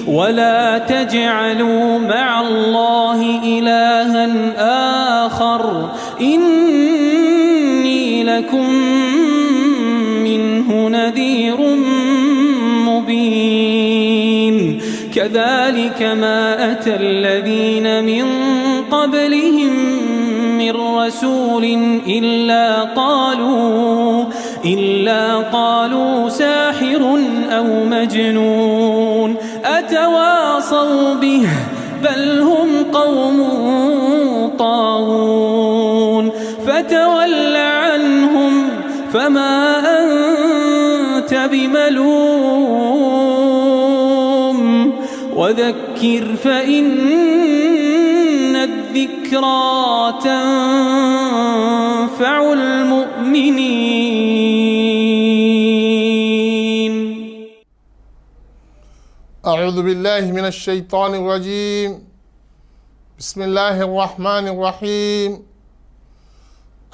ولا تجعلوا مع الله إلها آخر إني لكم منه نذير مبين كذلك ما أتى الذين من قبلهم من رسول إلا قالوا ساحر أو مجنون أتواصوا به بل هم قوم طاغون فتول عنهم فما أنت بملوم وذكر فإن الذكرى تنفع المؤمنين. أعوذ بالله من الشيطان الرجيم. بسم الله الرحمن الرحيم.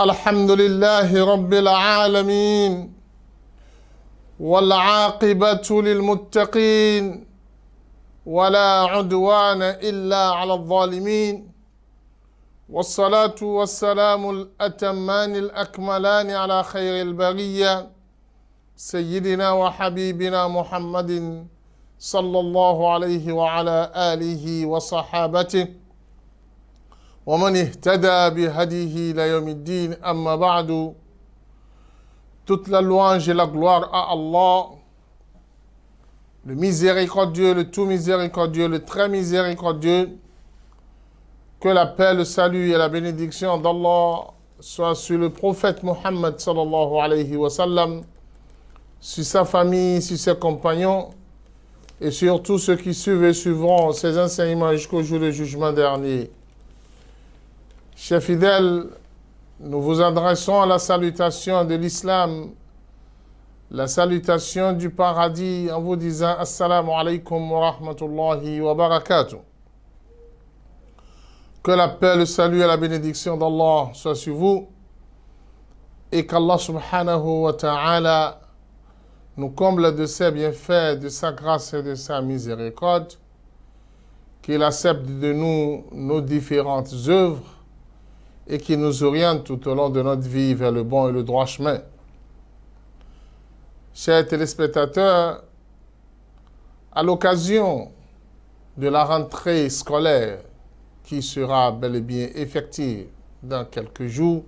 الحمد لله رب العالمين والعاقبة للمتقين ولا عدوان إلا على الظالمين والصلاة والسلام الأتمان الأكملان على خير البرية سيدنا وحبيبنا محمد صلى الله عليه وعلى آله وصحابته ومن اهتدى بهديه إلى يوم الدين. أما بعد, toute la louange et la gloire à Allah, le miséricordieux, le tout miséricordieux, le très miséricordieux. Que la paix, le salut et la bénédiction d'Allah soient sur le prophète Muhammad sallallahu alayhi wa sallam, sur sa famille, sur ses compagnons et sur tous ceux qui suivent et suivront ses enseignements jusqu'au jour du jugement dernier. Chers fidèles, nous vous adressons à la salutation de l'islam, la salutation du paradis en vous disant Assalamu alaikum wa rahmatullahi wa barakatuh. Que la paix, le salut et la bénédiction d'Allah soient sur vous et qu'Allah subhanahu wa ta'ala nous comble de ses bienfaits, de sa grâce et de sa miséricorde, qu'il accepte de nous nos différentes œuvres et qu'il nous oriente tout au long de notre vie vers le bon et le droit chemin. Chers téléspectateurs, à l'occasion de la rentrée scolaire qui sera bel et bien effective dans quelques jours,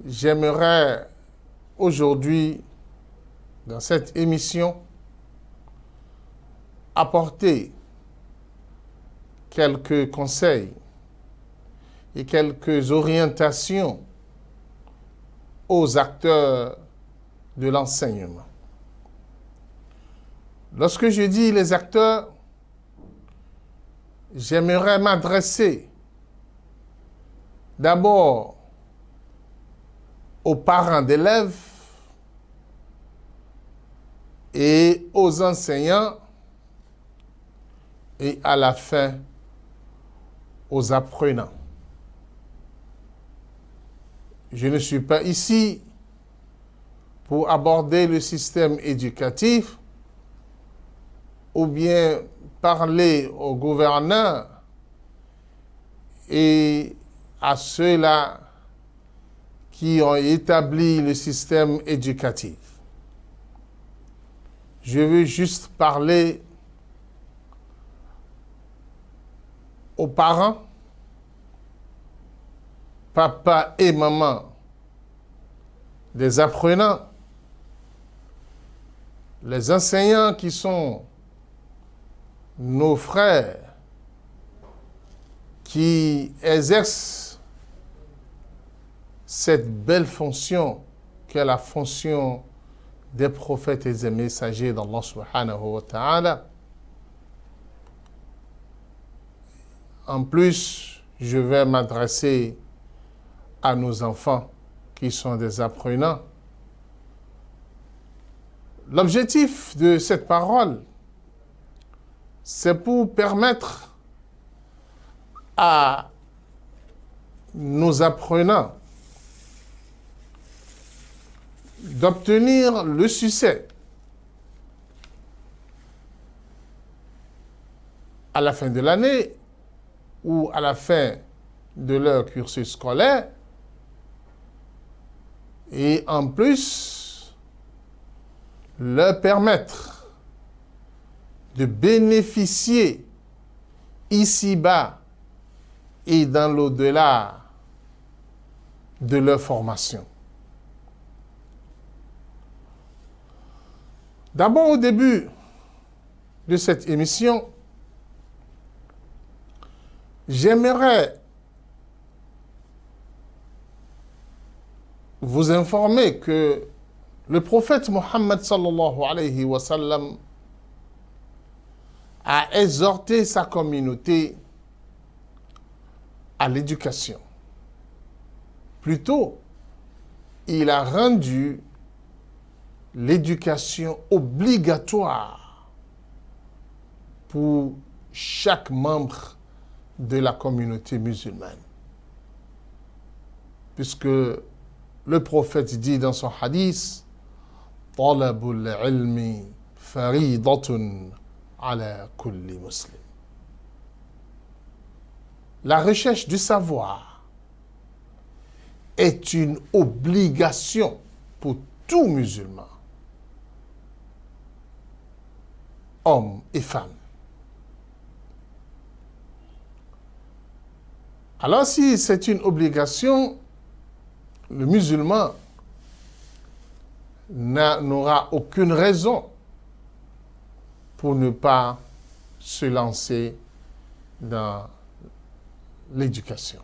j'aimerais aujourd'hui, dans cette émission, apporter quelques conseils et quelques orientations aux acteurs de l'enseignement. Lorsque je dis les acteurs, j'aimerais m'adresser d'abord aux parents d'élèves et aux enseignants et à la fin aux apprenants. Je ne suis pas ici pour aborder le système éducatif ou bien parler aux gouverneurs et à ceux-là qui ont établi le système éducatif. Je veux juste parler aux parents, papa et maman des apprenants, les enseignants qui sont nos frères qui exercent cette belle fonction qu'est la fonction des prophètes et des messagers d'Allah subhanahu wa ta'ala. En plus, je vais m'adresser à nos enfants qui sont des apprenants. L'objectif de cette parole, c'est pour permettre à nos apprenants d'obtenir le succès à la fin de l'année ou à la fin de leur cursus scolaire. Et en plus, leur permettre de bénéficier ici-bas et dans l'au-delà de leur formation. D'abord, au début de cette émission, j'aimerais vous informer que le prophète Mohammed sallallahu alayhi wa sallam a exhorté sa communauté à l'éducation. Plutôt, il a rendu l'éducation obligatoire pour chaque membre de la communauté musulmane. Puisque le prophète dit dans son hadith, « Talabul ilmi faridatun ala kulli muslim » La recherche du savoir est une obligation pour tout musulman, hommes et femmes. Alors si c'est une obligation, le musulman n'aura aucune raison pour ne pas se lancer dans l'éducation.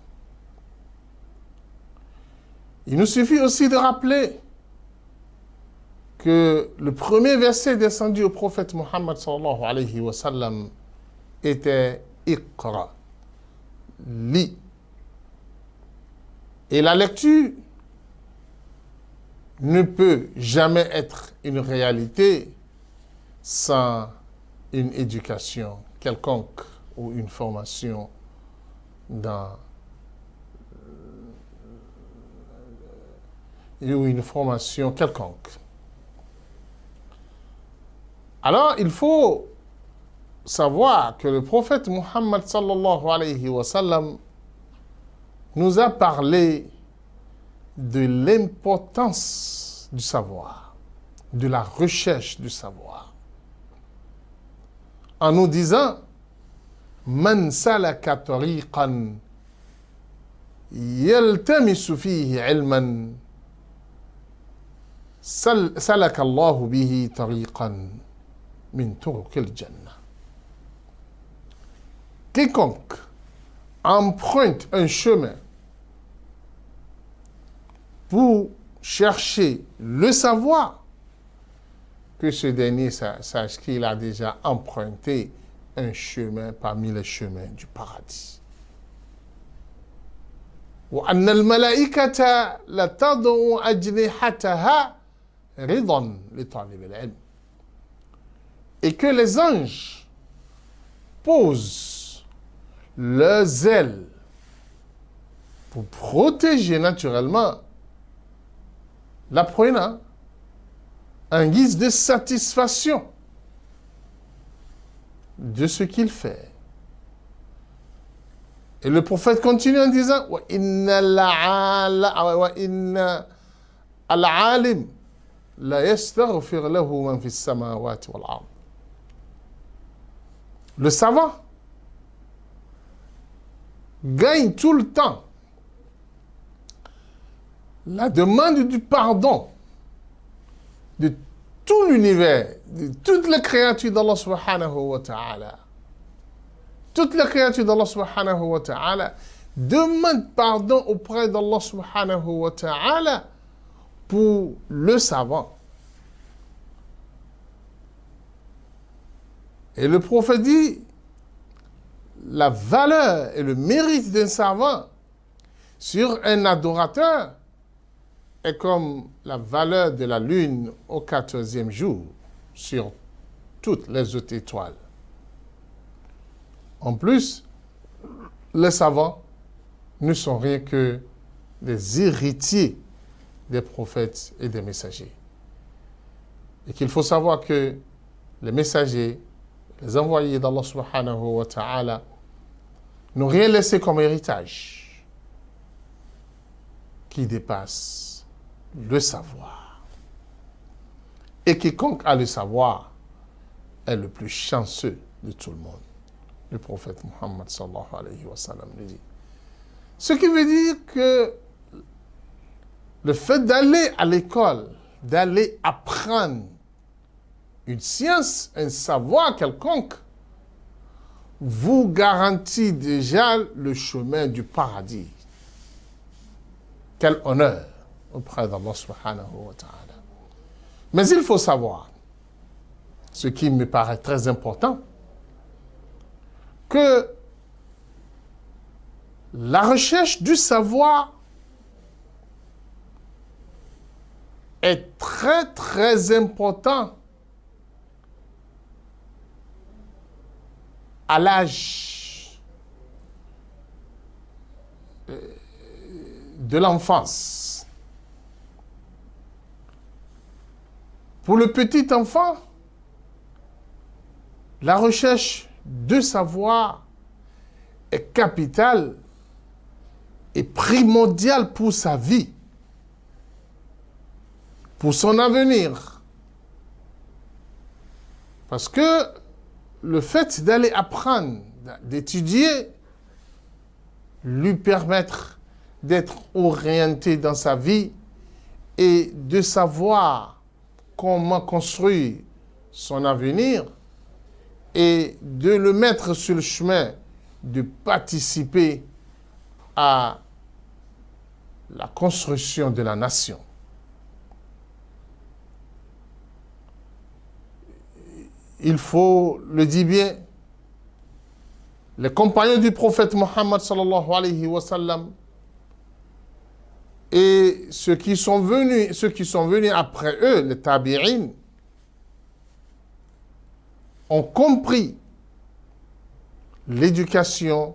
Il nous suffit aussi de rappeler que le premier verset descendu au prophète Mohammed sallallahu alayhi wa sallam était « Iqra », lis. Et la lecture ne peut jamais être une réalité sans une éducation quelconque ou une formation ou une formation quelconque. Alors, il faut savoir que le prophète Mohammed sallallahu alayhi wa sallam nous a parlé de l'importance du savoir, de la recherche du savoir, en nous disant « Man salaka tariqan yaltamisu fihi ilman salaka Allahu bihi tariqan min turuqil jannah » Quiconque emprunte un chemin pour chercher le savoir, que ce dernier sache qu'il a déjà emprunté un chemin parmi les chemins du paradis. وأن الملائكة لتضع أجنحتها رضا لطالب العلم. Et que les anges posent leurs ailes pour protéger naturellement l'apprenant en guise de satisfaction de ce qu'il fait. Et le prophète continue en disant wa inna al-alim la yastaghfir lahu man fi as-samawati wal ard. Le savant gagne tout le temps la demande du pardon de tout l'univers, de toutes les créatures d'Allah subhanahu wa ta'ala. Toutes les créatures d'Allah subhanahu wa ta'ala demandent pardon auprès d'Allah subhanahu wa ta'ala pour le savant. Et le prophète dit, la valeur et le mérite d'un savant sur un adorateur est comme la valeur de la lune au 14e jour sur toutes les autres étoiles. En plus, les savants ne sont rien que des héritiers des prophètes et des messagers. Et qu'il faut savoir que les messagers, les envoyés d'Allah subhanahu wa ta'ala, n'ont rien laissé comme héritage qui dépasse le savoir. Et quiconque a le savoir est le plus chanceux de tout le monde. Le prophète Muhammad sallallahu alayhi wa sallam le dit. Ce qui veut dire que le fait d'aller à l'école, d'aller apprendre une science, un savoir quelconque, vous garantit déjà le chemin du paradis. Quel honneur auprès d'Allah subhanahu wa ta'ala. Mais il faut savoir, ce qui me paraît très important, que la recherche du savoir est très, très important à l'âge de l'enfance. Pour le petit enfant, la recherche de savoir est capitale et primordiale pour sa vie, pour son avenir. Parce que le fait d'aller apprendre, d'étudier, lui permettre d'être orienté dans sa vie et de savoir comment construire son avenir et de le mettre sur le chemin de participer à la construction de la nation. Il faut le dire bien, les compagnons du prophète Mohammed sallallahu alayhi wa sallam et ceux qui sont venus après eux, les tabi'in, ont compris l'éducation,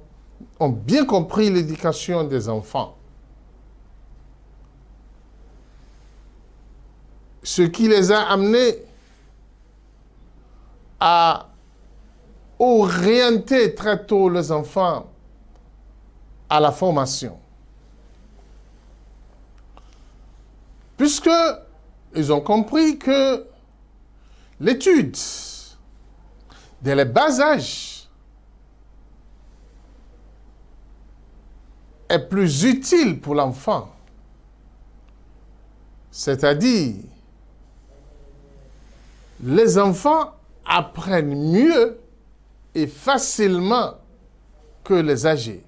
ont bien compris l'éducation des enfants. Ce qui les a amenés à orienter très tôt les enfants à la formation. Puisque ils ont compris que l'étude, dès le bas âge, est plus utile pour l'enfant. C'est-à-dire, les enfants apprennent mieux et facilement que les âgés.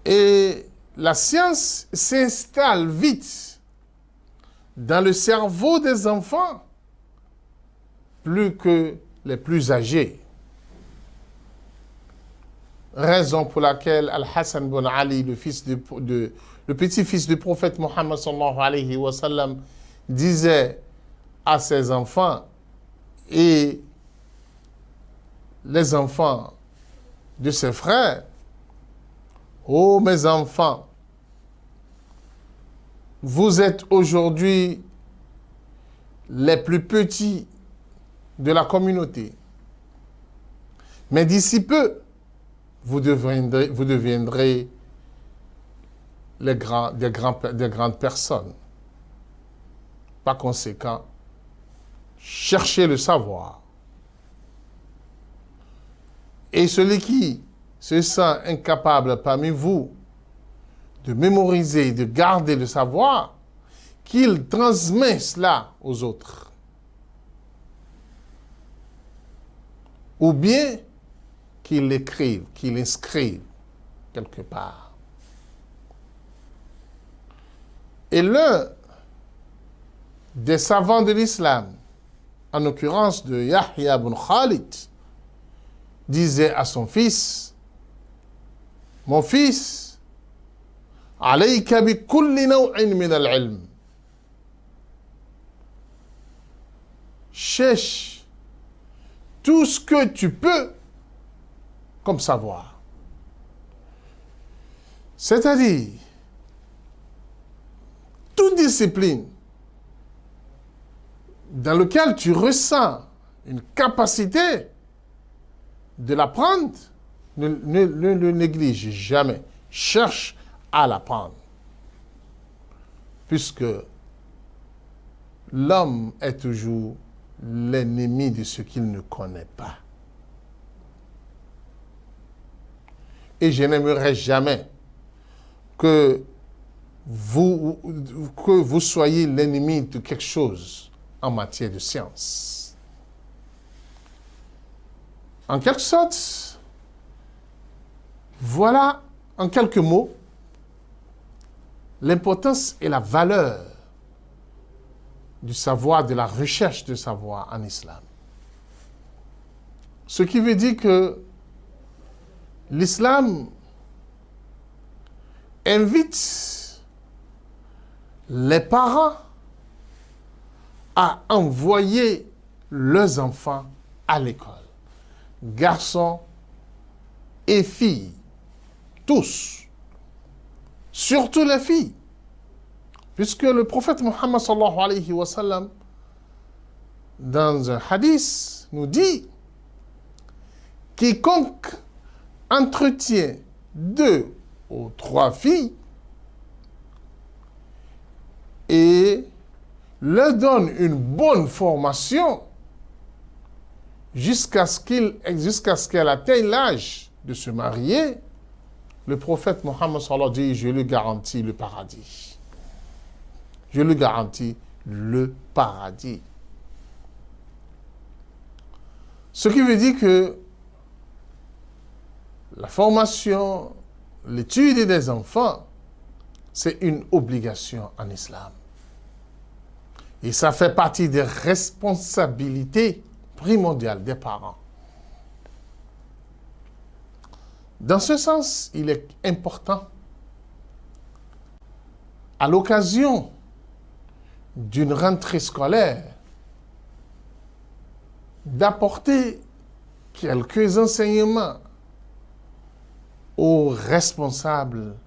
Et la science s'installe vite dans le cerveau des enfants plus que les plus âgés. Raison pour laquelle Al-Hassan ibn Ali, le petit-fils du prophète Mohammed sallallahu alayhi wa sallam, disait à ses enfants et les enfants de ses frères: ô mes enfants, vous êtes aujourd'hui les plus petits de la communauté. Mais d'ici peu, vous deviendrez des grandes personnes. Par conséquent, cherchez le savoir. Et celui qui se sent incapable parmi vous de mémoriser, de garder le savoir, qu'il transmet cela aux autres. Ou bien qu'il l'écrive, qu'il l'inscrive quelque part. Et l'un des savants de l'islam, en l'occurrence de Yahya ibn Khalid, disait à son fils: mon fils, alayka bi kulli naw'in min al-ilm. Cherche tout ce que tu peux comme savoir. C'est-à-dire, toute discipline dans lequel tu ressens une capacité de l'apprendre, ne le néglige jamais. Cherche à l'apprendre. Puisque l'homme est toujours l'ennemi de ce qu'il ne connaît pas. Et je n'aimerais jamais que vous soyez l'ennemi de quelque chose en matière de science. En quelque sorte, voilà, en quelques mots, l'importance et la valeur du savoir, de la recherche de savoir en islam. Ce qui veut dire que l'islam invite les parents à envoyer leurs enfants à l'école, garçons et filles, tous, surtout les filles, puisque le prophète Muhammad sallallahu alayhi wa sallam, dans un hadith, nous dit « Quiconque entretient 2 ou 3 filles et leur donne une bonne formation jusqu'à ce qu'elle atteigne l'âge de se marier, le prophète Mohammed sallallahu alayhi wa sallam dit, je lui garantis le paradis. Je lui garantis le paradis. Ce qui veut dire que la formation, l'étude des enfants, c'est une obligation en islam. Et ça fait partie des responsabilités primordiales des parents. Dans ce sens, il est important, à l'occasion d'une rentrée scolaire, d'apporter quelques enseignements aux responsables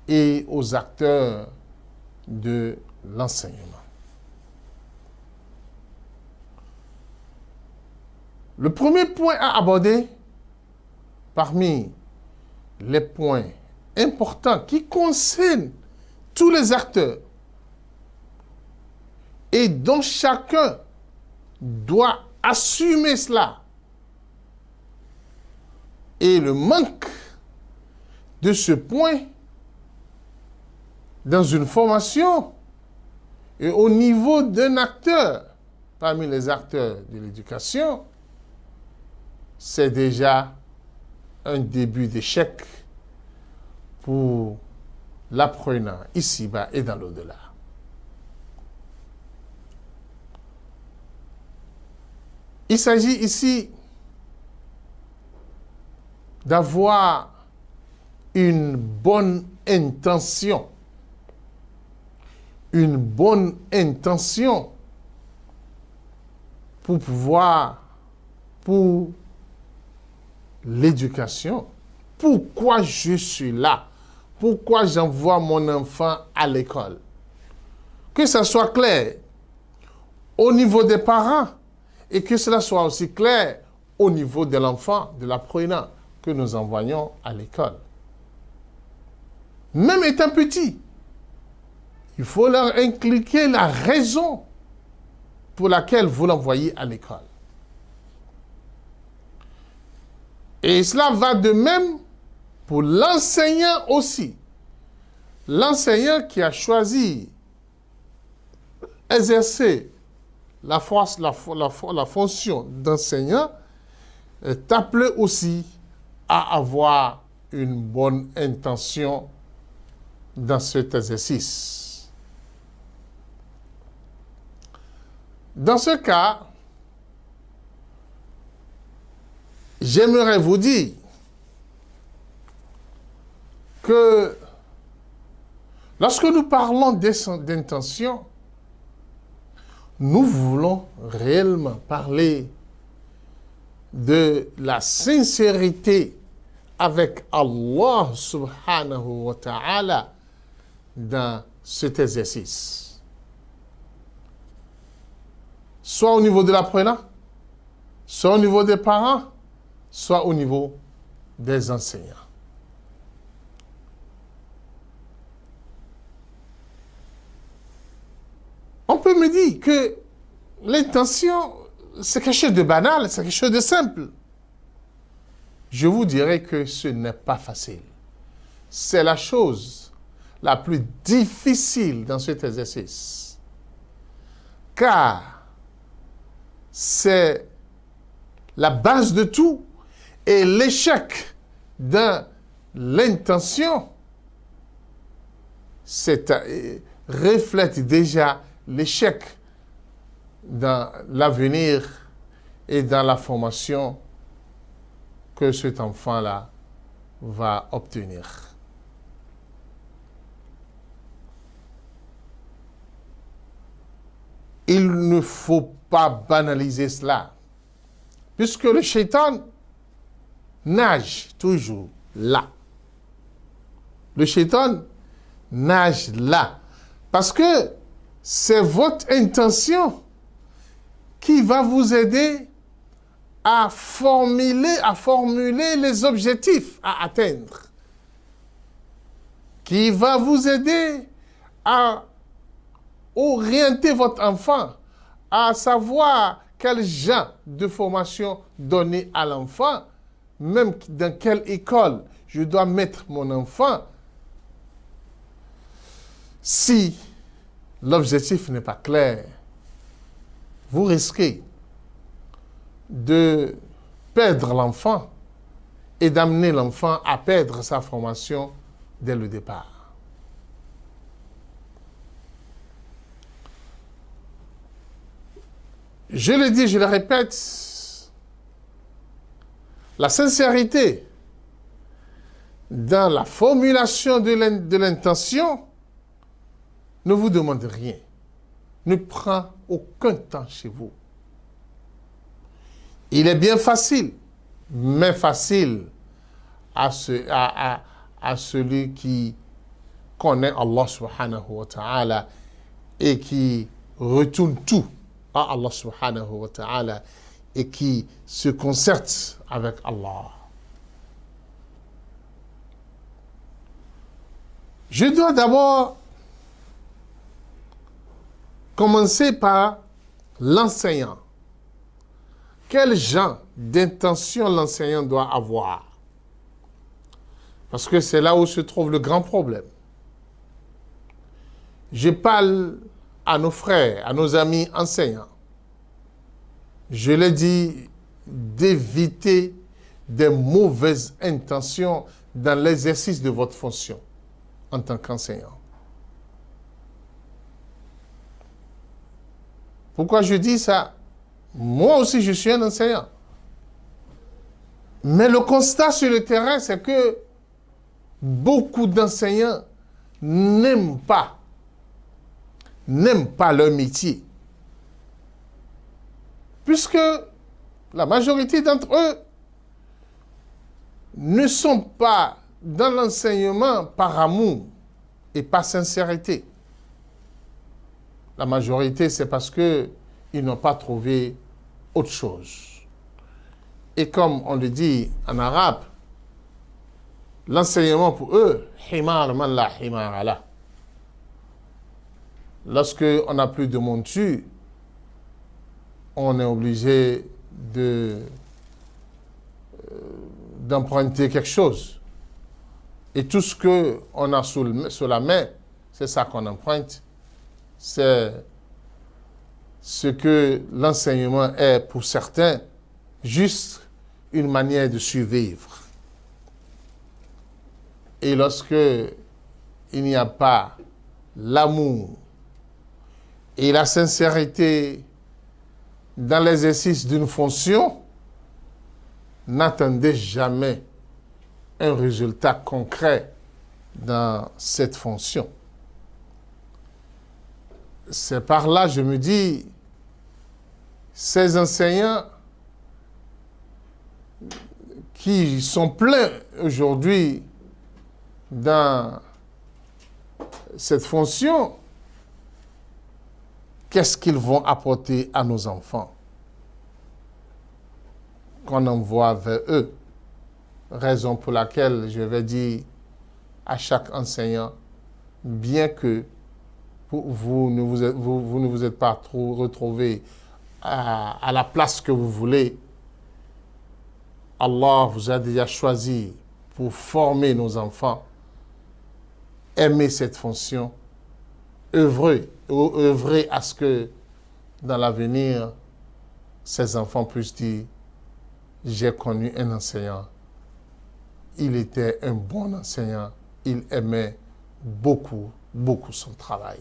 et aux acteurs de l'enseignement. Le premier point à aborder, parmi les points importants qui concernent tous les acteurs et dont chacun doit assumer cela, et le manque de ce point dans une formation et au niveau d'un acteur parmi les acteurs de l'éducation, c'est déjà un début d'échec pour l'apprenant ici-bas et dans l'au-delà. Il s'agit ici d'avoir une bonne intention. Une bonne intention pour l'éducation. Pourquoi je suis là? Pourquoi j'envoie mon enfant à l'école? Que ça soit clair au niveau des parents et que cela soit aussi clair au niveau de l'enfant, de l'apprenant que nous envoyons à l'école. Même étant petit, il faut leur inculquer la raison pour laquelle vous l'envoyez à l'école. Et cela va de même pour l'enseignant aussi. L'enseignant qui a choisi exercer la fonction d'enseignant est appelé aussi à avoir une bonne intention dans cet exercice. Dans ce cas, j'aimerais vous dire que lorsque nous parlons d'intention, nous voulons réellement parler de la sincérité avec Allah subhanahu wa ta'ala dans cet exercice. soit au niveau de l'apprenant, soit au niveau des parents, soit au niveau des enseignants. On peut me dire que l'intention, c'est quelque chose de banal, c'est quelque chose de simple. Je vous dirais que ce n'est pas facile. C'est la chose la plus difficile dans cet exercice. Car c'est la base de tout et l'échec dans l'intention reflète déjà l'échec dans l'avenir et dans la formation que cet enfant-là va obtenir. Il ne faut pas banaliser cela, puisque le shaitan nage toujours là. Le shaitan nage là, parce que c'est votre intention qui va vous aider à formuler les objectifs à atteindre, qui va vous aider à orienter votre enfant, à savoir quel genre de formation donner à l'enfant, même dans quelle école je dois mettre mon enfant. Si l'objectif n'est pas clair, vous risquez de perdre l'enfant et d'amener l'enfant à perdre sa formation dès le départ. Je le dis, je le répète, la sincérité dans la formulation de l'intention ne vous demande rien, ne prend aucun temps chez vous. Il est bien facile, mais facile à celui qui connaît Allah subhanahu wa ta'ala et qui retourne tout à Allah subhanahu wa ta'ala et qui se concerte avec Allah. Je dois d'abord commencer par l'enseignant. Quel genre d'intention l'enseignant doit avoir? Parce que c'est là où se trouve le grand problème. Je parle à nos frères, à nos amis enseignants. Je leur dis d'éviter des mauvaises intentions dans l'exercice de votre fonction en tant qu'enseignant. Pourquoi je dis ça? Moi aussi, je suis un enseignant. Mais le constat sur le terrain, c'est que beaucoup d'enseignants n'aiment pas leur métier. Puisque la majorité d'entre eux ne sont pas dans l'enseignement par amour et par sincérité. La majorité, c'est parce qu'ils n'ont pas trouvé autre chose. Et comme on le dit en arabe, l'enseignement pour eux, himar man la himar ala. Lorsque on n'a plus de monture, on est obligé d'emprunter quelque chose. Et tout ce qu'on a sous la main, c'est ça qu'on emprunte. C'est ce que l'enseignement est pour certains, juste une manière de survivre. Et lorsque il n'y a pas l'amour et la sincérité dans l'exercice d'une fonction, n'attendez jamais un résultat concret dans cette fonction. C'est par là, je me dis, ces enseignants qui sont pleins aujourd'hui dans cette fonction qu'est-ce qu'ils vont apporter à nos enfants qu'on envoie vers eux. Raison pour laquelle je vais dire à chaque enseignant, bien que vous ne vous êtes pas trop retrouvé à la place que vous voulez, Allah vous a déjà choisi pour former nos enfants. Aimez cette fonction, œuvrez à ce que dans l'avenir, ces enfants puissent dire, j'ai connu un enseignant, il était un bon enseignant, il aimait beaucoup, beaucoup son travail.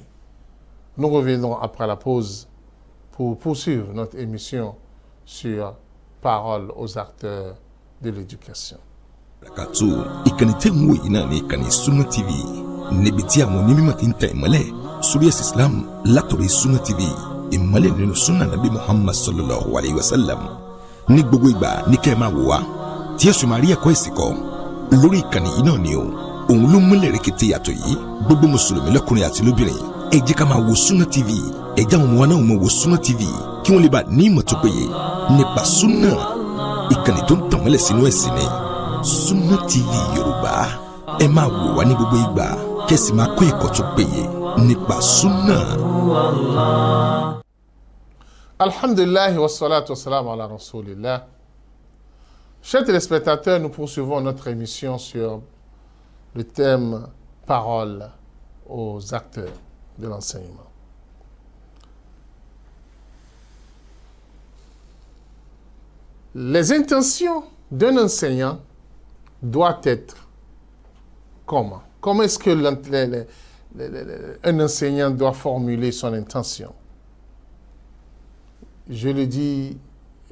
Nous reviendrons après la pause pour poursuivre notre émission sur Parole aux acteurs de l'éducation. Ìkànnì tẹ́ ń wò yìí náà ní ìkànnì Sunna TV níbi tí àwọn onímọ̀ ti ń tẹ ìmọ́lẹ̀ sórí ẹ̀sìn Islam látọ̀rí Sunna TV ìmọ́lẹ̀ nínú Sunna Nabi Muhammad sallallahu alayhi wa sallam ní gbogbo ìgbà ní kẹ́ ẹ máa wò wá tí ẹ sì máa rí ẹ̀kọ́ ẹ̀sìn kọ́ lórí ìkànnì yìí náà ni o òun ló múlẹ̀ rẹ̀kẹ̀tẹ̀ yàtọ̀ yìí gbogbo mùsùlùmí lọ́kùnrin àti lóbìnrin ẹ jẹ́ ká máa wo Sunna TV ẹ jẹ́ àwọn ọmọ wa náà máa wo Sunna TV kí wọ́n lè bá ní ìmọ̀ tó péye nípa Sunna ìkànnì tó ń tàn mọ́lẹ̀ sínú ẹ̀sìn ni Sunna TV Yorùbá ẹ máa wò wá ní gbogbo ìgbà kẹ́sì máa kó ẹ̀kọ́ tó péye nípa Sunna. Alhamdulillah wa salatu wa salam ala rasulillah. Chers téléspectateurs, nous poursuivons notre émission sur le thème Parole aux acteurs de l'enseignement. Les intentions d'un enseignant doivent être comment? Comment est-ce que un enseignant doit formuler son intention? Je le dis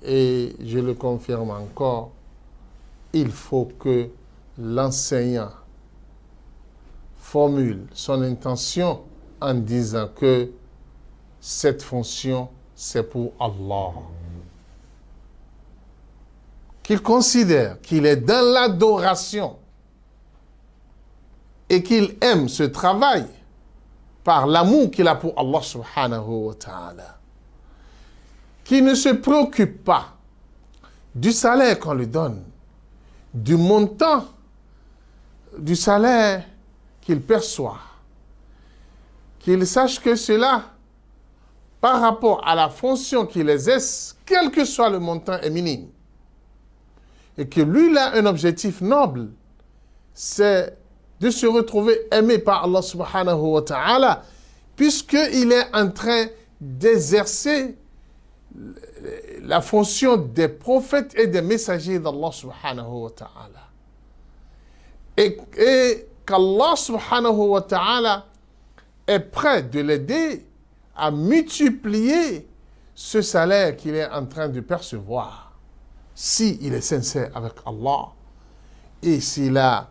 et je le confirme encore, il faut que l'enseignant formule son intention en disant que cette fonction, c'est pour Allah. Qu'il considère qu'il est dans l'adoration et qu'il aime ce travail par l'amour qu'il a pour Allah subhanahu wa ta'ala. Qu'il ne se préoccupe pas du salaire qu'on lui donne, du montant du salaire qu'il perçoit. Qu'il sache que cela, par rapport à la fonction qu'il exerce, quel que soit le montant, est minime. Et que lui, il a un objectif noble, c'est de se retrouver aimé par Allah subhanahu wa ta'ala, puisqu'il est en train d'exercer la fonction des prophètes et des messagers d'Allah subhanahu wa ta'ala. Et qu'Allah subhanahu wa ta'ala est prêt de l'aider à multiplier ce salaire qu'il est en train de percevoir. Si il est sincère avec Allah et s'il a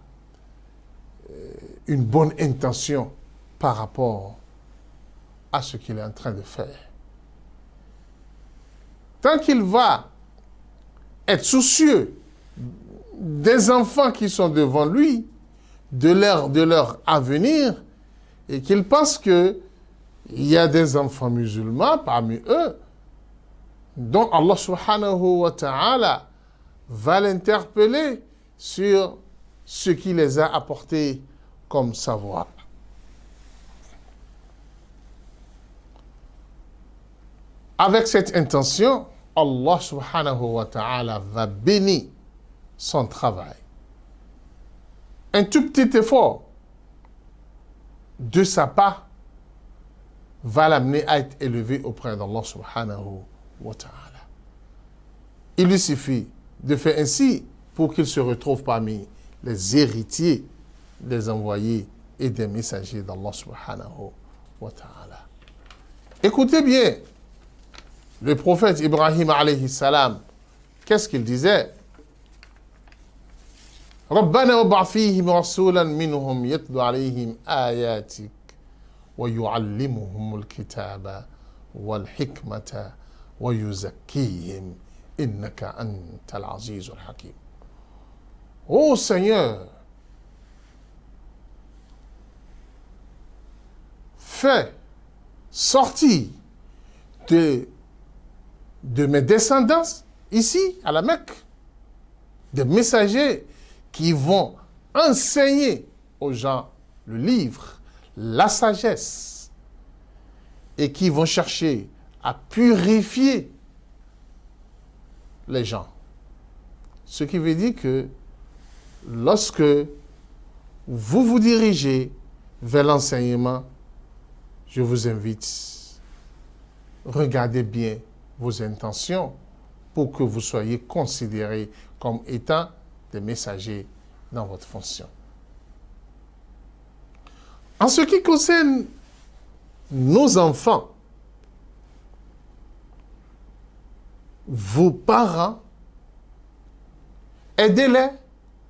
une bonne intention par rapport à ce qu'il est en train de faire. Tant qu'il va être soucieux des enfants qui sont devant lui, de leur avenir, et qu'il pense qu'il y a des enfants musulmans parmi eux, dont Allah subhanahu wa ta'ala va l'interpeller sur ce qui les a apportés comme savoir. Avec cette intention, Allah subhanahu wa ta'ala va bénir son travail. Un tout petit effort de sa part va l'amener à être élevé auprès d'Allah subhanahu wa ta'ala. Il lui suffit de faire ainsi pour qu'il se retrouve parmi les héritiers des envoyés et des messagers d'Allah subhanahu wa ta'ala. Écoutez bien, le prophète Ibrahim alayhi salam, qu'est-ce qu'il disait? ربنا وابعث فيهم رسولا منهم يتلو عليهم آياتك ويعلمهم الكتاب والحكمة ويزكيهم إنك أنت العزيز الحكيم. Ô Seigneur, fais sortir de mes descendants ici, à la Mecque. Des messagers qui vont enseigner aux gens le livre, la sagesse, et qui vont chercher à purifier les gens. Ce qui veut dire que lorsque vous vous dirigez vers l'enseignement, je vous invite, regardez bien vos intentions pour que vous soyez considérés comme étant des messagers dans votre fonction. En ce qui concerne nos enfants, vos parents, aidez-les,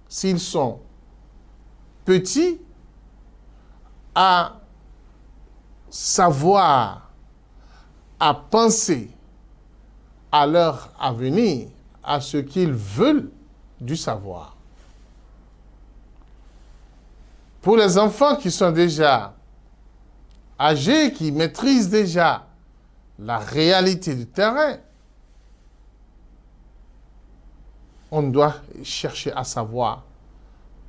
s'ils sont petits, à savoir, à penser à leur avenir, à ce qu'ils veulent du savoir. Pour les enfants qui sont déjà âgés, qui maîtrisent déjà la réalité du terrain, on doit chercher à savoir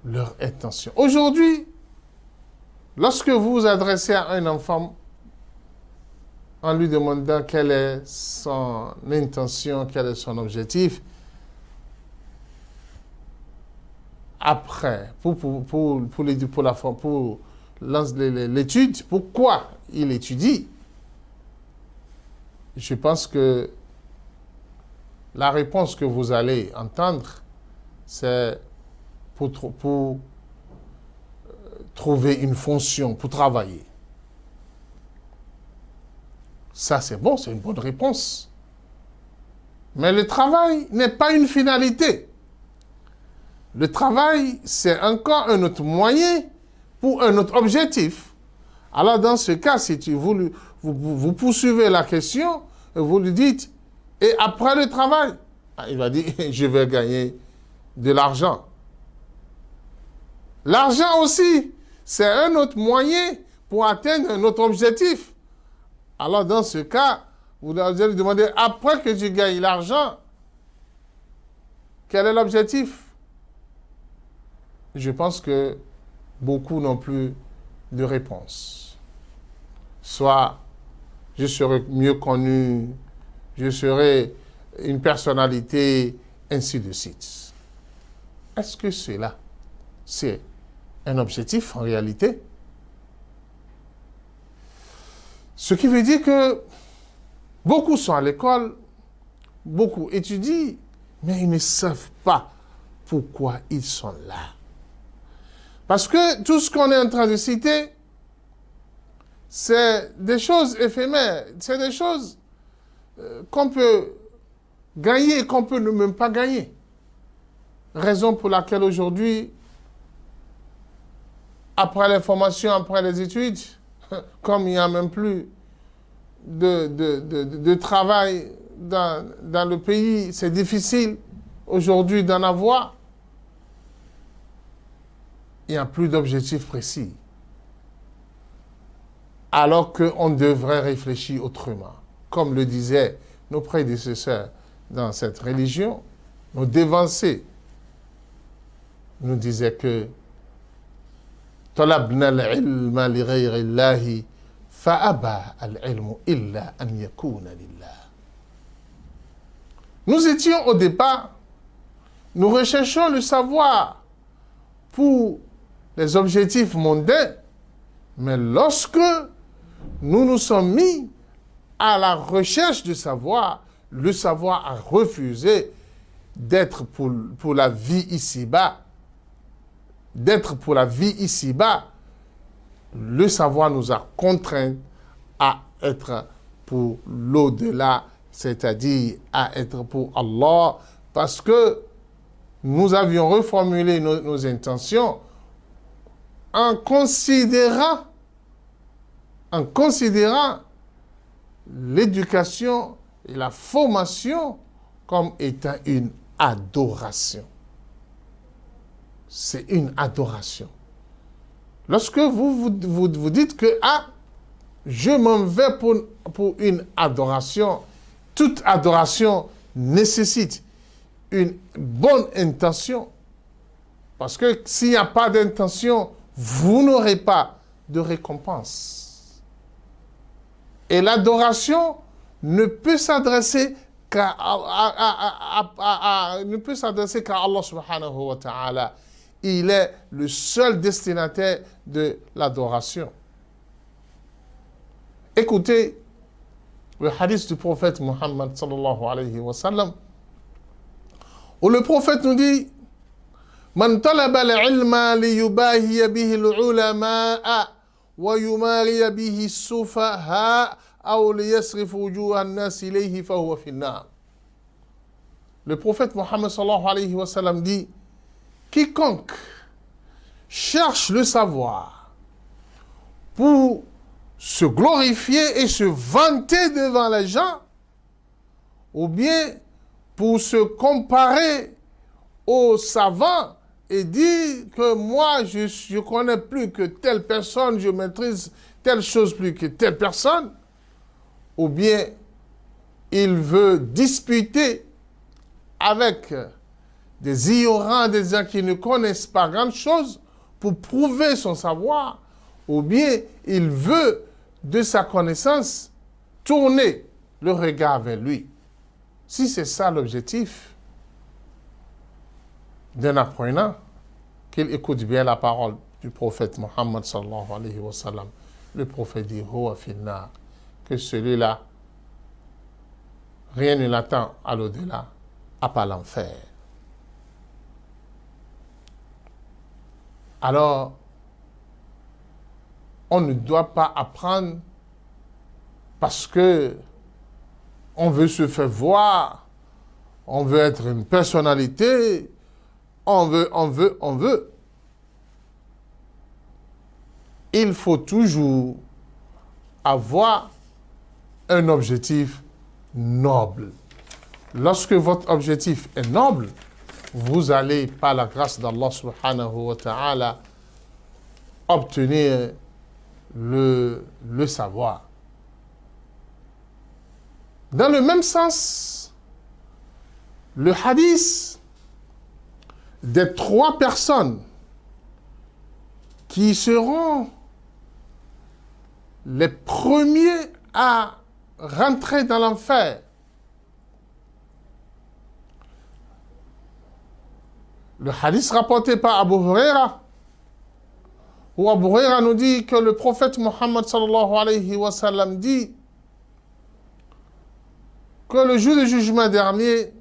leur intention. Aujourd'hui, lorsque vous vous adressez à un enfant en lui demandant quelle est son intention, quel est son objectif, après, pour l'étude, pourquoi il étudie, je pense que la réponse que vous allez entendre, c'est pour trouver une fonction, pour travailler. Ça, c'est bon, c'est une bonne réponse. Mais le travail n'est pas une finalité. Le travail, c'est encore un autre moyen pour un autre objectif. Alors, dans ce cas, si vous poursuivez la question, et vous lui dites, et après le travail, il va dire, je vais gagner de l'argent. L'argent aussi, c'est un autre moyen pour atteindre un autre objectif. Alors, dans ce cas, vous allez lui demander, après que tu gagnes l'argent, quel est l'objectif? Je pense que beaucoup n'ont plus de réponse. Soit, je serai mieux connu, je serai une personnalité, ainsi de suite. Est-ce que cela, c'est un objectif en réalité? Ce qui veut dire que beaucoup sont à l'école, beaucoup étudient, mais ils ne savent pas pourquoi ils sont là. Parce que tout ce qu'on est en train de citer, c'est des choses éphémères, c'est des choses qu'on peut gagner et qu'on peut ne même pas gagner. Raison pour laquelle aujourd'hui, après les formations, après les études, comme il n'y a même plus de travail dans le pays, c'est difficile aujourd'hui d'en avoir. Il n'y a plus d'objectif précis. Alors qu'on devrait réfléchir autrement. Comme le disaient nos prédécesseurs dans cette religion, nos dévancés nous disaient que طلبنا العلم لغير الله فأبى العلم إلا أن يكون لله. Nous étions au départ, nous recherchons le savoir pour les objectifs mondains, mais lorsque nous nous sommes mis à la recherche du savoir, le savoir a refusé d'être pour la vie ici-bas, d'être pour la vie ici-bas, le savoir nous a contraints à être pour l'au-delà, c'est-à-dire à être pour Allah, parce que nous avions reformulé nos intentions en considérant l'éducation et la formation comme étant une adoration. C'est une adoration. Lorsque vous dites que, je m'en vais pour une adoration. Toute adoration nécessite une bonne intention. Parce que s'il n'y a pas d'intention, vous n'aurez pas de récompense. Et l'adoration ne peut s'adresser qu'à Allah subhanahu wa ta'ala. Il est le seul destinataire de l'adoration. Écoutez le hadith du prophète Muhammad sallallahu alayhi wa sallam, où le prophète nous dit: Man talaba al-ilma li yubahiya bihi al-ulama wa yumariya bihi as-sufaha aw li yasrif wujuha an-nas ilayhi fa huwa fi an-nar. Le prophète Muhammad sallallahu alayhi wa sallam dit: quiconque cherche le savoir pour se glorifier et se vanter devant les gens, ou bien pour se comparer aux savants et dire que moi, je connais plus que telle personne, je maîtrise telle chose plus que telle personne, ou bien il veut disputer avec des ignorants, des gens qui ne connaissent pas grand-chose pour prouver son savoir, ou bien il veut de sa connaissance tourner le regard vers lui. Si c'est ça l'objectif d'un apprenant, qu'il écoute bien la parole du prophète Muhammad sallallahu alayhi wa sallam. Le prophète dit: Huwa finna, que celui-là, rien ne l'attend à l'au-delà, à part l'enfer. Alors, on ne doit pas apprendre parce que on veut se faire voir, on veut être une personnalité, on veut. Il faut toujours avoir un objectif noble. Lorsque votre objectif est noble, vous allez, par la grâce d'Allah subhanahu wa ta'ala, obtenir le savoir. Dans le même sens, le hadith des 3 personnes qui seront les premiers à rentrer dans l'enfer. Le hadith rapporté par Abu Huraira, où Abu Huraira nous dit que le prophète Muhammad sallallahu alayhi wa sallam dit que le jour du jugement dernier,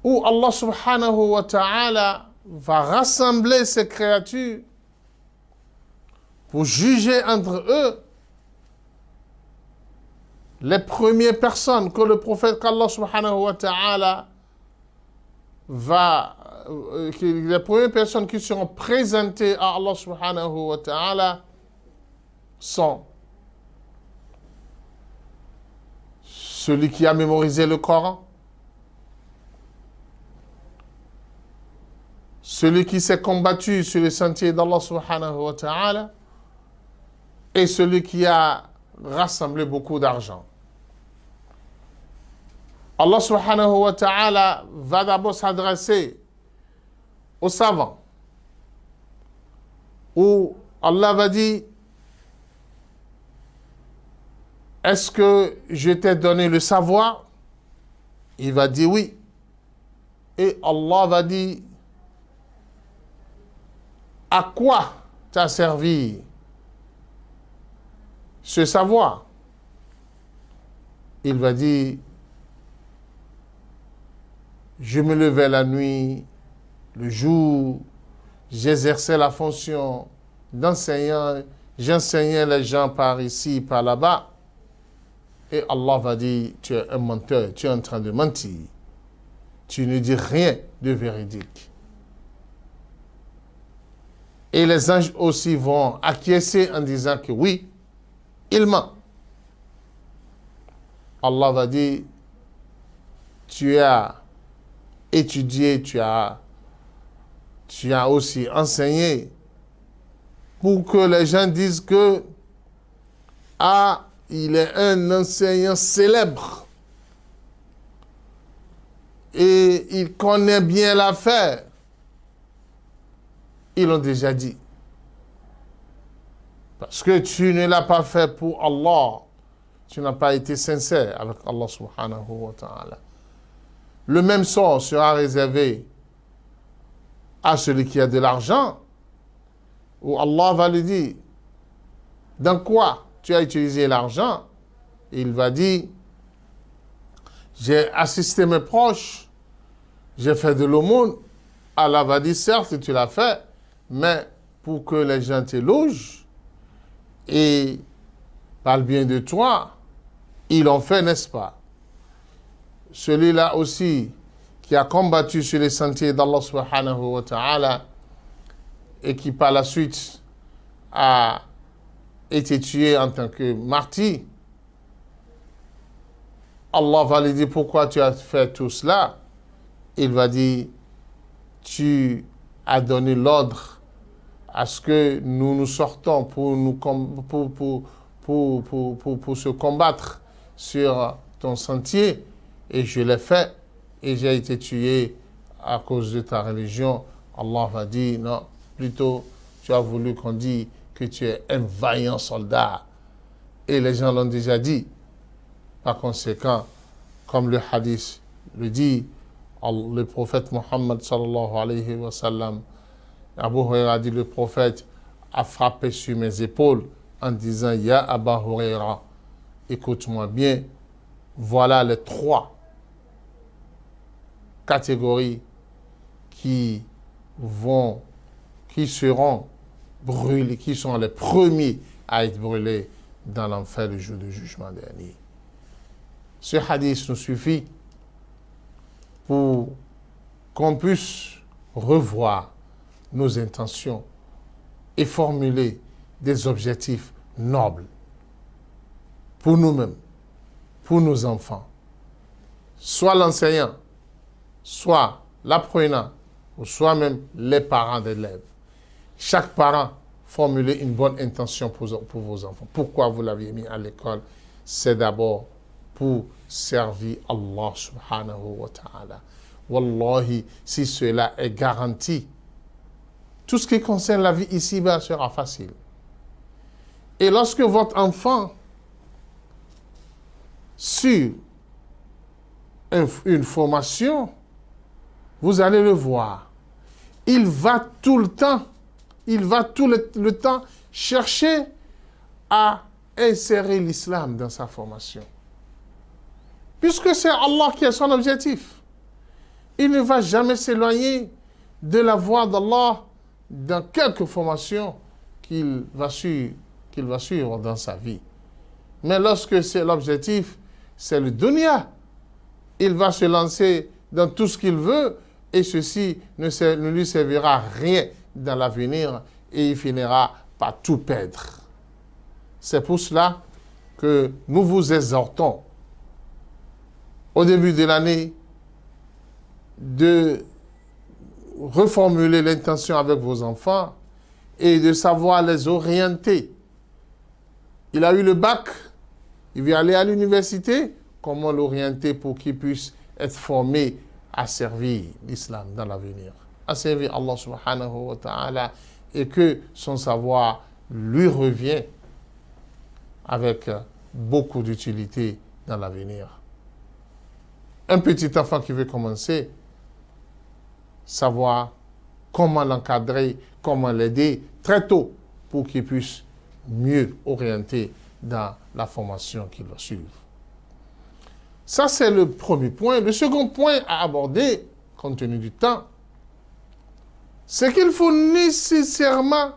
où Allah subhanahu wa ta'ala va rassembler ses créatures pour juger entre eux, les premières personnes que le prophète qu'Allah subhanahu wa ta'ala les premières personnes qui seront présentées à Allah subhanahu wa ta'ala sont celui qui a mémorisé le Coran, celui qui s'est combattu sur le sentier d'Allah subhanahu wa ta'ala et celui qui a rassemblé beaucoup d'argent. Allah subhanahu wa ta'ala va d'abord s'adresser aux savants, où Allah va dire: est-ce que je t'ai donné le savoir? Il va dire oui. Et Allah va dire: à quoi t'a servi ce savoir? Il va dire: je me levais la nuit, le jour, j'exerçais la fonction d'enseignant, j'enseignais les gens par ici, par là-bas. Et Allah va dire: tu es un menteur, tu es en train de mentir. Tu ne dis rien de véridique. Et les anges aussi vont acquiescer en disant que oui, il ment. Allah va dire: tu as étudié, tu as aussi enseigné pour que les gens disent que Ah, il est un enseignant célèbre. Et il connaît bien l'affaire. Ils l'ont déjà dit. Parce que tu ne l'as pas fait pour Allah. Tu n'as pas été sincère avec Allah subhanahu wa ta'ala. Le même sort sera réservé à celui qui a de l'argent, où Allah va lui dire, dans quoi tu as utilisé l'argent? Il va dire, j'ai assisté mes proches, j'ai fait de l'aumône. Allah va dire, certes, tu l'as fait, mais pour que les gens t'élogent et parlent bien de toi, ils l'ont fait, n'est-ce pas? Celui-là aussi qui a combattu sur les sentiers d'Allah subhanahu wa ta'ala et qui par la suite a été tué en tant que martyr, Allah va lui dire pourquoi tu as fait tout cela. Il va dire, tu as donné l'ordre à ce que nous nous sortons pour se combattre sur ton sentier, et je l'ai fait, et j'ai été tué à cause de ta religion. Allah va dire, non, plutôt tu as voulu qu'on dise que tu es un vaillant soldat. Et les gens l'ont déjà dit. Par conséquent, comme le hadith le dit, le prophète Muhammad sallallahu alayhi wa sallam, Abu Huraira a dit, le prophète a frappé sur mes épaules en disant, Ya Abu Huraira, écoute-moi bien, voilà les 3 catégories qui seront brûlés, qui sont les premiers à être brûlés dans l'enfer le jour du jugement dernier. Ce hadith nous suffit pour qu'on puisse revoir nos intentions et formuler des objectifs nobles pour nous-mêmes, pour nos enfants, soit l'enseignant, soit l'apprenant, ou soit même les parents d'élèves. Chaque parent formulez une bonne intention pour vos enfants. Pourquoi vous l'aviez mis à l'école? C'est d'abord pour servir Allah subhanahu wa ta'ala. Wallahi, si cela est garanti, tout ce qui concerne la vie ici-bas sera facile. Et lorsque votre enfant suit une formation, vous allez le voir. Il va tout le temps chercher à insérer l'islam dans sa formation. Puisque c'est Allah qui est son objectif. Il ne va jamais s'éloigner de la voie d'Allah dans quelque formation qu'il va suivre dans sa vie. Mais lorsque c'est l'objectif, c'est le dunya, il va se lancer dans tout ce qu'il veut et ceci ne lui servira rien dans l'avenir et il finira par tout perdre. C'est pour cela que nous vous exhortons au début de l'année de reformuler l'intention avec vos enfants et de savoir les orienter. Il a eu le bac, il veut aller à l'université, comment l'orienter pour qu'il puisse être formé à servir l'islam dans l'avenir, à servir Allah subhanahu wa ta'ala et que son savoir lui revient avec beaucoup d'utilité dans l'avenir. Un petit enfant qui veut commencer, savoir comment l'encadrer, comment l'aider très tôt pour qu'il puisse mieux orienter dans la formation qu'il va suivre. Ça, c'est le premier point. Le second point à aborder, compte tenu du temps, c'est qu'il faut nécessairement,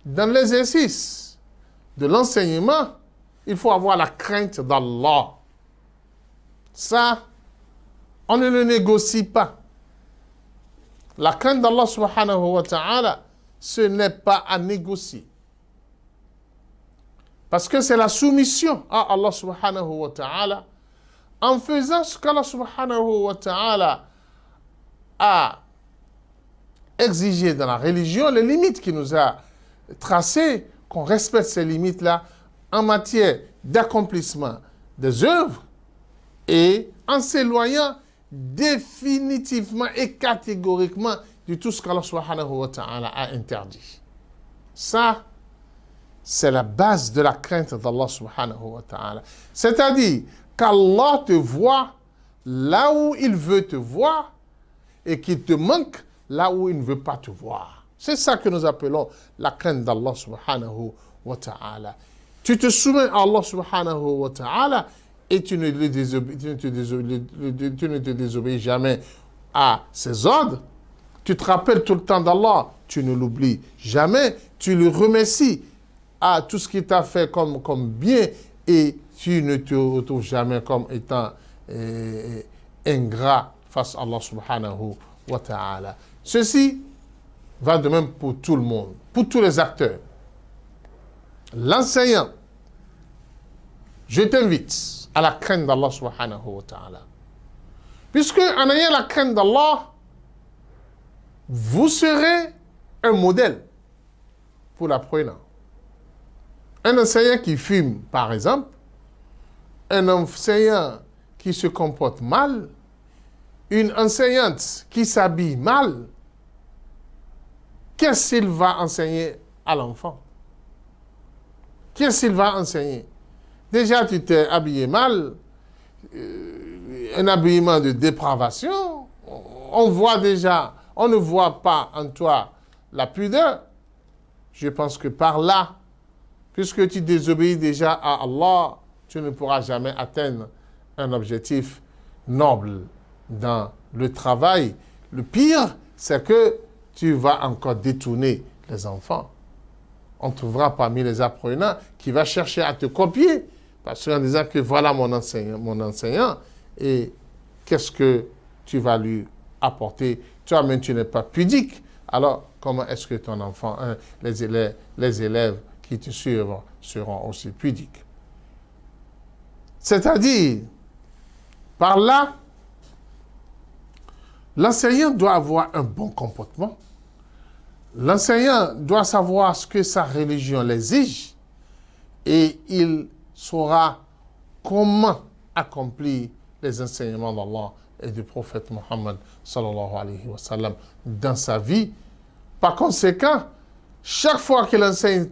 dans l'exercice de l'enseignement, il faut avoir la crainte d'Allah. Ça, on ne le négocie pas. La crainte d'Allah subhanahu wa ta'ala, ce n'est pas à négocier. Parce que c'est la soumission à Allah subhanahu wa ta'ala. En faisant ce qu'Allah subhanahu wa ta'ala a exigé dans la religion, les limites qu'il nous a tracées, qu'on respecte ces limites-là, en matière d'accomplissement des œuvres et en s'éloignant définitivement et catégoriquement de tout ce qu'Allah subhanahu wa ta'ala a interdit. Ça, c'est la base de la crainte d'Allah subhanahu wa ta'ala. C'est-à-dire qu'Allah te voit là où il veut te voir et qu'il te manque là où il ne veut pas te voir. C'est ça que nous appelons la crainte d'Allah subhanahu wa ta'ala. Tu te soumets à Allah subhanahu wa ta'ala et tu ne te désobéis jamais à ses ordres. Tu te rappelles tout le temps d'Allah, tu ne l'oublies jamais, tu le remercies à tout ce qu'il t'a fait comme bien et tu ne te retrouves jamais comme étant ingrat face à Allah subhanahu wa ta'ala. Ceci va de même pour tout le monde, pour tous les acteurs. L'enseignant, je t'invite à la crainte d'Allah subhanahu wa ta'ala. Puisque en ayant la crainte d'Allah, vous serez un modèle pour l'apprenant. Un enseignant qui fume, par exemple, un enseignant qui se comporte mal, une enseignante qui s'habille mal, qu'est-ce qu'il va enseigner à l'enfant? Qu'est-ce qu'il va enseigner? Déjà, tu t'es habillé mal, un habillement de dépravation, on voit déjà, on ne voit pas en toi la pudeur. Je pense que par là, puisque tu désobéis déjà à Allah, tu ne pourras jamais atteindre un objectif noble dans le travail. Le pire, c'est que tu vas encore détourner les enfants. On trouvera parmi les apprenants qui va chercher à te copier, parce qu'en disant que voilà mon enseignant, et qu'est-ce que tu vas lui apporter? Toi-même, tu n'es pas pudique. Alors, comment est-ce que ton enfant, les élèves qui te suivent seront aussi pudiques? C'est-à-dire, par là, l'enseignant doit avoir un bon comportement. L'enseignant doit savoir ce que sa religion l'exige et il saura comment accomplir les enseignements d'Allah et du prophète Mohammed sallallahu alayhi wa sallam dans sa vie. Par conséquent, chaque fois qu'il enseigne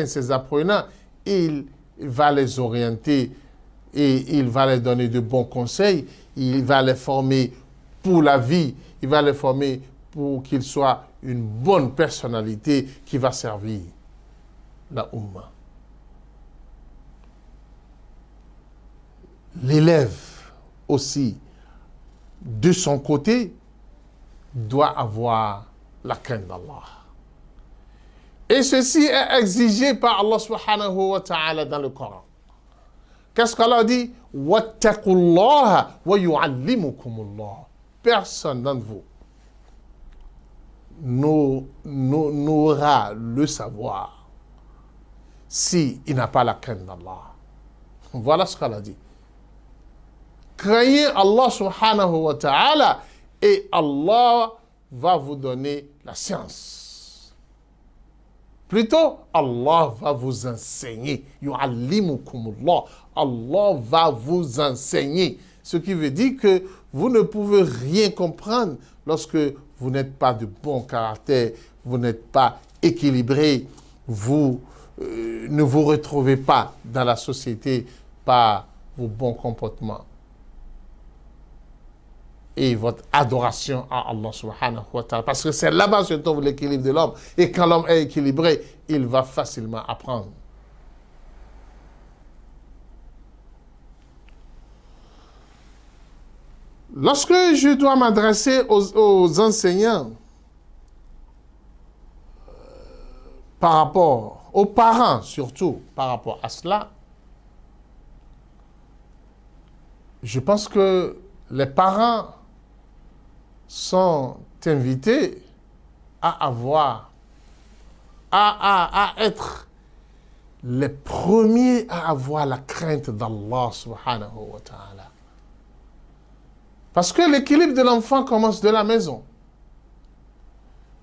ses apprenants, il va les orienter et il va les donner de bons conseils, il va les former pour la vie, il va les former pour qu'ils soient une bonne personnalité qui va servir la Ummah. L'élève aussi, de son côté, doit avoir la crainte d'Allah. Et ceci est exigé par Allah subhanahu wa ta'ala dans le Coran. Qu'est-ce qu'Allah dit? Wattaqullaha wa yu'allimukumullah. Personne d'entre vous n'aura le savoir s'il n'a pas la crainte d'Allah. Voilà ce qu'Allah dit. Craignez Allah subhanahu wa ta'ala et Allah va vous donner la science. Plutôt, Allah va vous enseigner. Yu'allimukumullah. Allah va vous enseigner. Ce qui veut dire que vous ne pouvez rien comprendre lorsque vous n'êtes pas de bon caractère, vous n'êtes pas équilibré, vous ne vous retrouvez pas dans la société par vos bons comportements et votre adoration à Allah subhanahu wa ta'ala. Parce que c'est là-bas se trouve l'équilibre de l'homme. Et quand l'homme est équilibré, il va facilement apprendre. Lorsque je dois m'adresser aux enseignants par rapport aux parents, surtout par rapport à cela, je pense que les parents sont invités à être les premiers à avoir la crainte d'Allah subhanahu wa ta'ala. Parce que l'équilibre de l'enfant commence de la maison.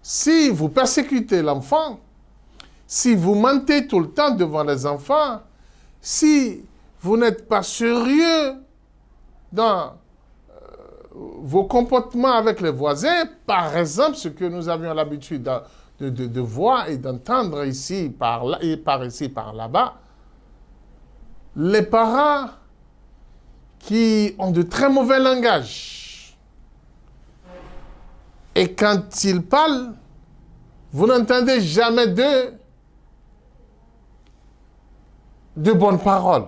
Si vous persécutez l'enfant, si vous mentez tout le temps devant les enfants, si vous n'êtes pas sérieux dans vos comportements avec les voisins, par exemple, ce que nous avions l'habitude de voir et d'entendre ici, par là, et par ici, par là-bas, les parents qui ont de très mauvais langage. Et quand ils parlent, vous n'entendez jamais d'eux de bonnes paroles.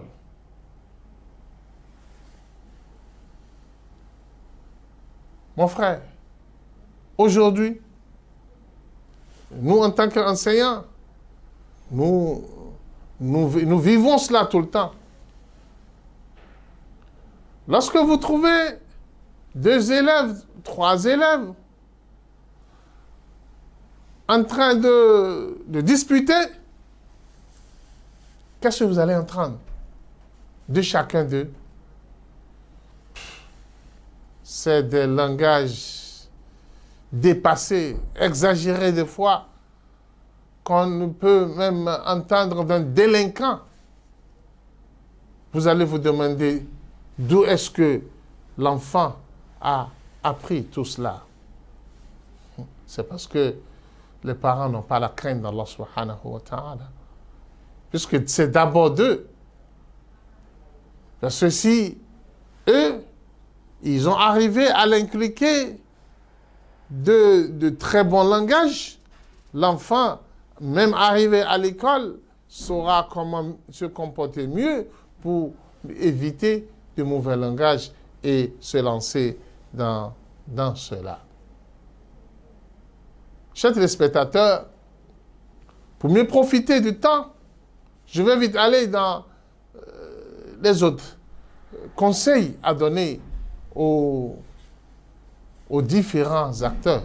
Mon frère, aujourd'hui, nous, en tant qu'enseignants, nous vivons cela tout le temps. Lorsque vous trouvez 2 élèves, 3 élèves en train de disputer, qu'est-ce que vous allez entendre de chacun d'eux? C'est des langages dépassés, exagérés des fois, qu'on ne peut même entendre d'un délinquant. Vous allez vous demander d'où est-ce que l'enfant a appris tout cela. C'est parce que les parents n'ont pas la crainte d'Allah subhanahu wa ta'ala. Puisque c'est d'abord d'eux. Parce que si eux, ils ont arrivé à l'inculquer de très bons langages, l'enfant, même arrivé à l'école, saura comment se comporter mieux pour éviter de mauvais langages et se lancer dans cela. Chers téléspectateurs, pour mieux profiter du temps, je vais vite aller dans les autres conseils à donner aux différents acteurs.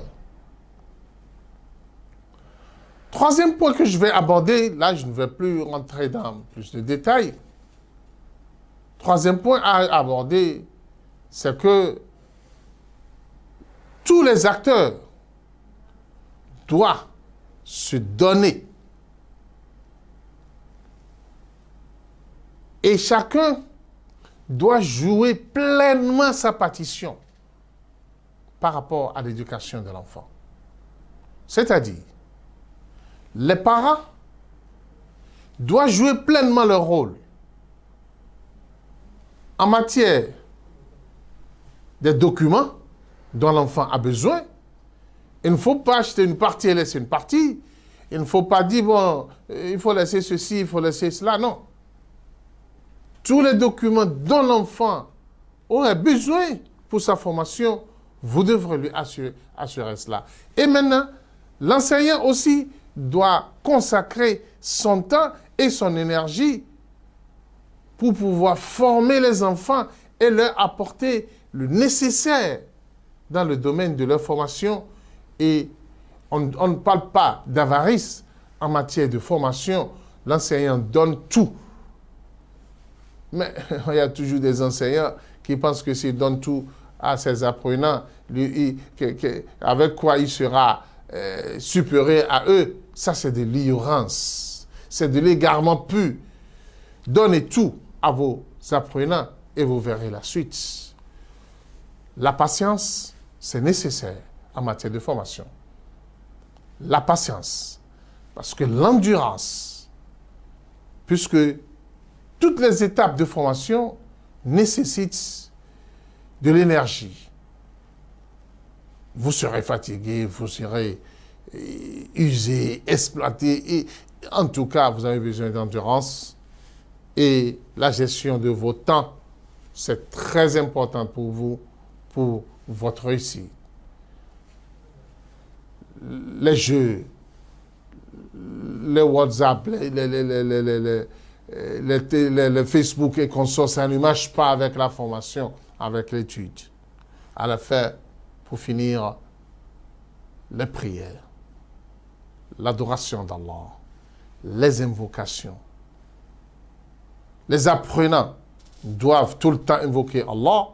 Troisième point que je vais aborder, là je ne vais plus rentrer dans plus de détails. Troisième point à aborder, c'est que tous les acteurs doivent se donner. Et chacun doit jouer pleinement sa partition par rapport à l'éducation de l'enfant. C'est-à-dire, les parents doivent jouer pleinement leur rôle en matière des documents dont l'enfant a besoin. Il ne faut pas acheter une partie et laisser une partie. Il ne faut pas dire, bon, il faut laisser ceci, il faut laisser cela. Non. Tous les documents dont l'enfant aurait besoin pour sa formation, vous devrez lui assurer cela. Et maintenant, l'enseignant aussi doit consacrer son temps et son énergie pour pouvoir former les enfants et leur apporter le nécessaire dans le domaine de leur formation. Et on ne parle pas d'avarice en matière de formation. L'enseignant donne tout. Mais il y a toujours des enseignants qui pensent que s'ils donnent tout à ses apprenants, avec quoi il sera supérieur à eux, ça c'est de l'ignorance. C'est de l'égarement pur. Donnez tout à vos apprenants et vous verrez la suite. La patience, c'est nécessaire en matière de formation. La patience, parce que l'endurance, puisque toutes les étapes de formation nécessitent de l'énergie. Vous serez fatigué, vous serez usé, exploité, et en tout cas, vous avez besoin d'endurance. Et la gestion de vos temps, c'est très important pour vous, pour votre réussite. Les jeux, les WhatsApp, les Facebook et consorts, ça ne marche pas avec la formation, avec l'étude. À la fin, pour finir, les prières, l'adoration d'Allah, les invocations. Les apprenants doivent tout le temps invoquer Allah.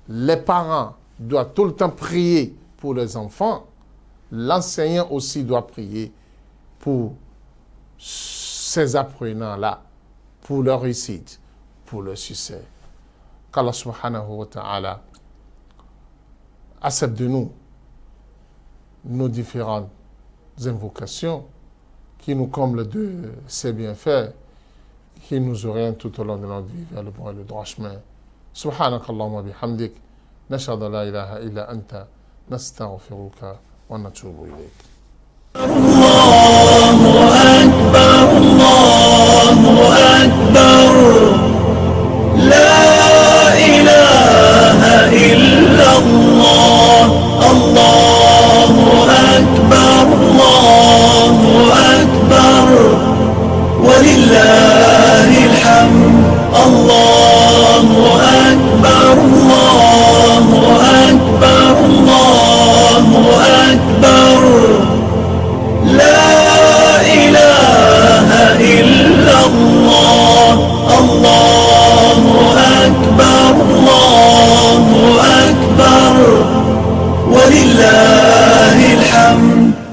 Les parents doivent tout le temps prier pour les enfants. L'enseignant aussi doit prier pour ces apprenants-là pour leur réussite, pour leur succès. Qu'Allah subhanahu wa ta'ala accepte de nous nos différentes invocations, qui nous comble de ses bienfaits, qui nous oriente tout au long de notre vie vers le bon et le droit chemin. Subhanakallahumma bihamdik, nashhadu la ilaha illa anta, nastaghfiruka wa natubu ilayk. ولله الحمد الله أكبر الله أكبر الله أكبر لا إله إلا الله الله أكبر الله أكبر ولله الحمد